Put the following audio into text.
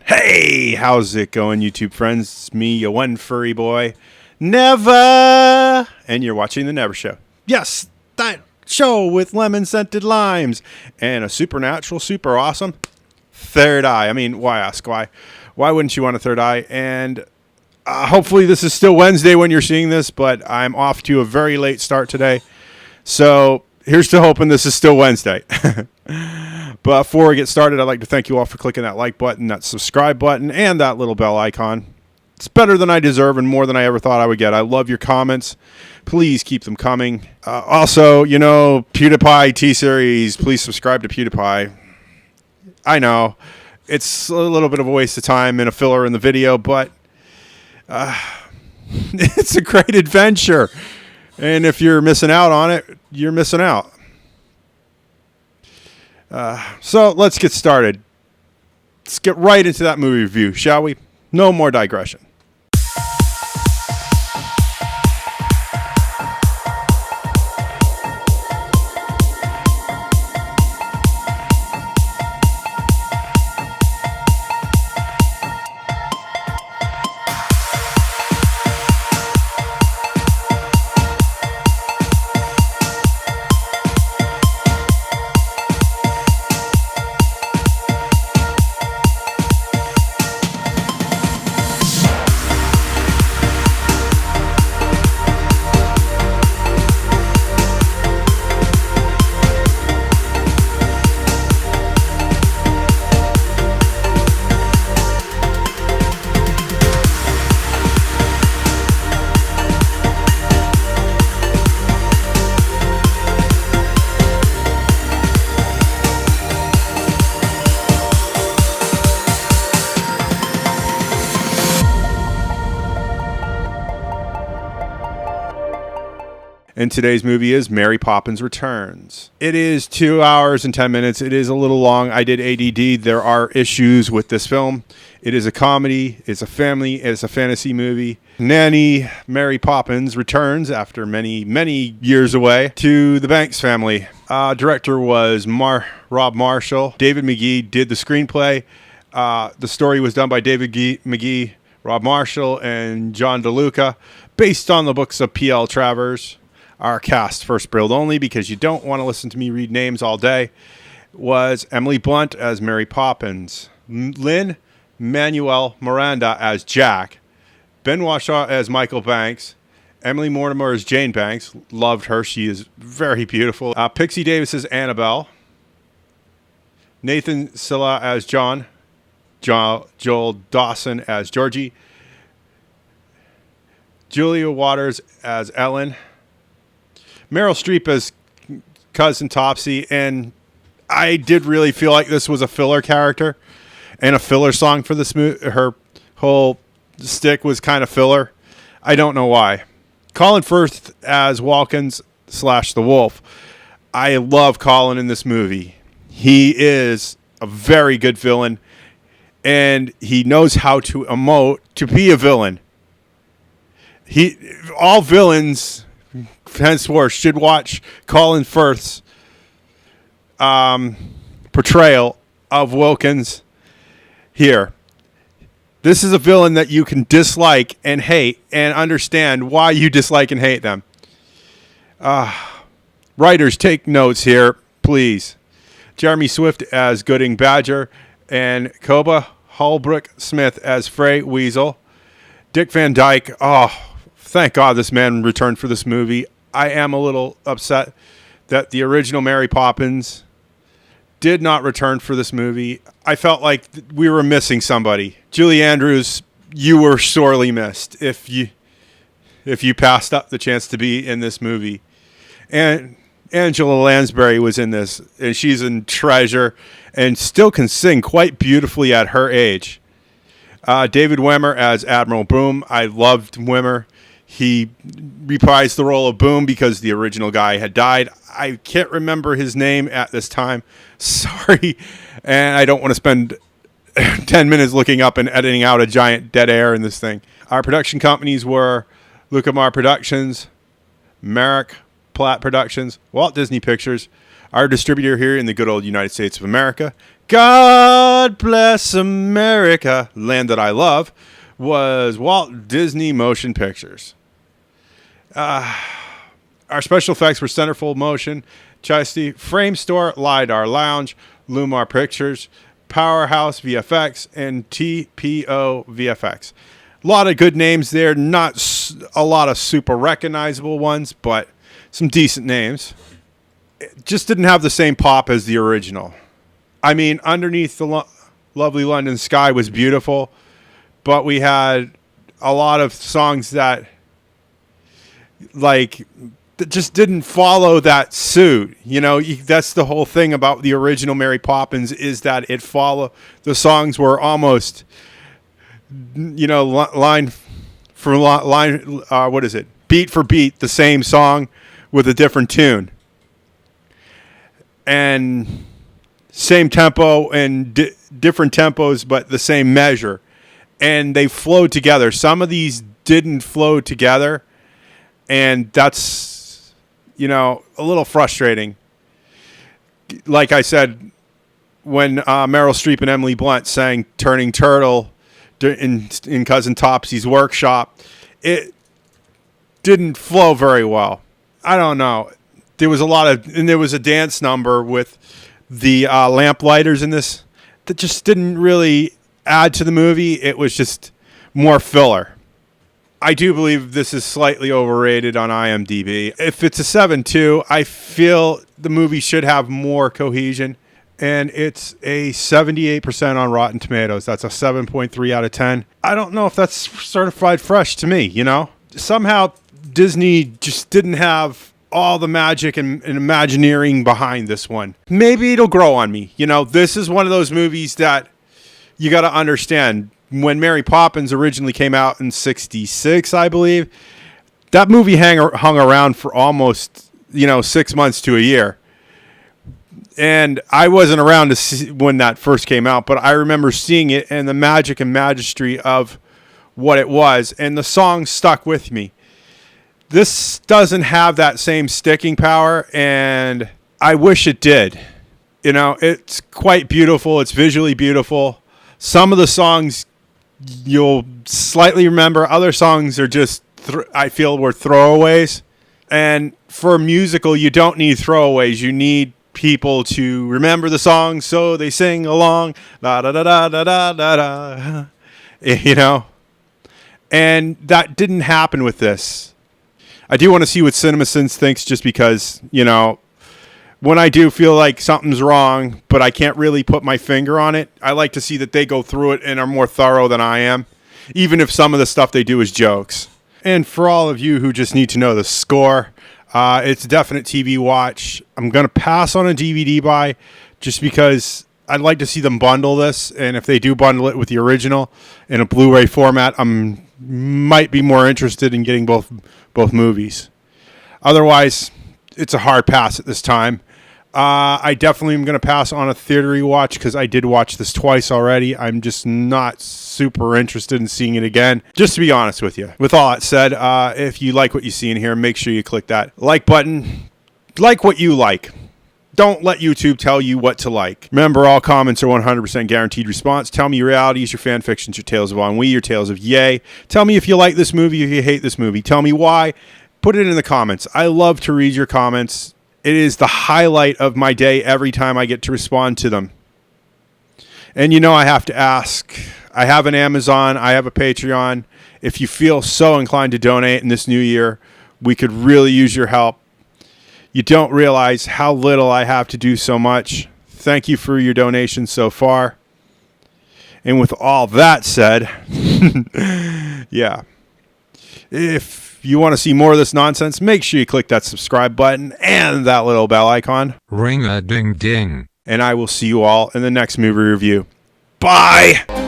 Hey, how's it going, YouTube friends? It's me, your one furry boy, Never, and you're watching The Never Show. Yes, that show with lemon-scented limes and a supernatural, super awesome third eye. I mean, why ask why? Why wouldn't you want a third eye? And hopefully this is still Wednesday when you're seeing this, but I'm off to a very late start today. So here's to hoping this is still Wednesday. But before we get started, I'd like to thank you all for clicking that like button, that subscribe button, and that little bell icon. It's better than I deserve and more than I ever thought I would get. I love your comments. Please keep them coming. Also, PewDiePie T-Series, please subscribe to PewDiePie. I know, it's a little bit of a waste of time and a filler in the video, but it's a great adventure. And if you're missing out on it, you're missing out. So let's get started. Let's get right into that movie review, shall we? No more digression. And today's movie is Mary Poppins Returns. It is 2 hours and 10 minutes. It is a little long. I did ADD. There are issues with this film. It is a comedy. It's a family. It's a fantasy movie. Nanny Mary Poppins returns after many, many years away to the Banks family. Director was Rob Marshall. David Magee did the screenplay. The story was done by David Magee, Rob Marshall, and John DeLuca, based on the books of P.L.Travers. Our cast, first billed only because you don't want to listen to me read names all day, was Emily Blunt as Mary Poppins, Lin-Manuel Miranda as Jack, Ben Whishaw as Michael Banks, Emily Mortimer as Jane Banks. Loved her. She is very beautiful. Pixie Davis as Annabelle, Nathan Silla as John, Joel Dawson as Georgie, Julia Waters as Ellen, Meryl Streep as Cousin Topsy, and I did really feel like this was a filler character and a filler song for this movie. Her whole stick was kind of filler. I don't know why. Colin Firth as Walkins / the Wolf. I love Colin in this movie. He is a very good villain, and he knows how to emote to be a villain. All villains henceforth should watch Colin Firth's portrayal of Wilkins here. This is a villain that you can dislike and hate and understand why you dislike and hate them. Writers, take notes here, please. Jeremy Swift as Gooding Badger and Koba Holbrook Smith as Frey Weasel. Dick Van Dyke, thank God this man returned for this movie. I am a little upset that the original Mary Poppins did not return for this movie. I felt like we were missing somebody. Julie Andrews, you were sorely missed if you passed up the chance to be in this movie. And Angela Lansbury was in this, and she's a treasure and still can sing quite beautifully at her age. David Wimmer as Admiral Boom. I loved Wimmer. He reprised the role of Boom because the original guy had died. I can't remember his name at this time. Sorry. And I don't want to spend 10 minutes looking up and editing out a giant dead air in this thing. Our production companies were Lucamar Productions, Merrick Platt Productions, Walt Disney Pictures, our distributor here in the good old United States of America, God Bless America, Land That I Love, was Walt Disney Motion Pictures. Our special effects were Centerfold Motion, Chesty, Frame Store, LiDAR Lounge, Lumar Pictures, Powerhouse VFX, and TPO VFX. A lot of good names there, not a lot of super recognizable ones, but some decent names. It just didn't have the same pop as the original. I mean, Underneath the Lovely London Sky was beautiful, but we had a lot of songs that just didn't follow that suit. You know, that's the whole thing about the original Mary Poppins, is that the songs were almost, you know, line for line, beat for beat, the same song with a different tune. And same tempo and different tempos, but the same measure. And they flowed together. Some of these didn't flow together. And that's, you know, a little frustrating. Like I said, when Meryl Streep and Emily Blunt sang Turning Turtle in Cousin Topsy's workshop, it didn't flow very well. I don't know. There was a dance number with the lamplighters in this that just didn't really add to the movie. It was just more filler. I do believe this is slightly overrated on IMDb. If it's a 7.2, I feel the movie should have more cohesion. And it's a 78% on Rotten Tomatoes. That's a 7.3 out of 10. I don't know if that's certified fresh to me, you know? Somehow Disney just didn't have all the magic and Imagineering behind this one. Maybe it'll grow on me. You know, this is one of those movies that you got to understand. When Mary Poppins originally came out in 1966, I believe, that movie hung around for almost, 6 months to a year. And I wasn't around to see when that first came out, but I remember seeing it and the magic and majesty of what it was, and the song stuck with me. This doesn't have that same sticking power, and I wish it did. You know, it's quite beautiful. It's visually beautiful. Some of the songs you'll slightly remember. Other songs are just, I feel, were throwaways. And for a musical, you don't need throwaways. You need people to remember the song, so they sing along. Da da da da da da da da. You know? And that didn't happen with this. I do want to see what CinemaSins thinks, just because, when I do feel like something's wrong, but I can't really put my finger on it, I like to see that they go through it and are more thorough than I am, even if some of the stuff they do is jokes. And for all of you who just need to know the score, it's a definite TV watch. I'm going to pass on a DVD buy just because I'd like to see them bundle this. And if they do bundle it with the original in a Blu-ray format, I might be more interested in getting both movies. Otherwise, it's a hard pass at this time. I definitely am going to pass on a theater watch because I did watch this twice already. I'm just not super interested in seeing it again, just to be honest with you. With all that said, if you like what you see in here, make sure you click that like button. Like what you like. Don't let YouTube tell you what to like. Remember, all comments are 100% guaranteed response. Tell me your realities, your fan fictions, your tales of ennui, your tales of yay. Tell me if you like this movie, if you hate this movie. Tell me why. Put it in the comments. I love to read your comments. It is the highlight of my day every time I get to respond to them. And I have to ask. I have an Amazon. I have a Patreon. If you feel so inclined to donate in this new year, we could really use your help. You don't realize how little I have to do so much. Thank you for your donation so far. And with all that said, yeah. If you want to see more of this nonsense, make sure you click that subscribe button and that little bell icon. Ring-a-ding-ding. And I will see you all in the next movie review. Bye!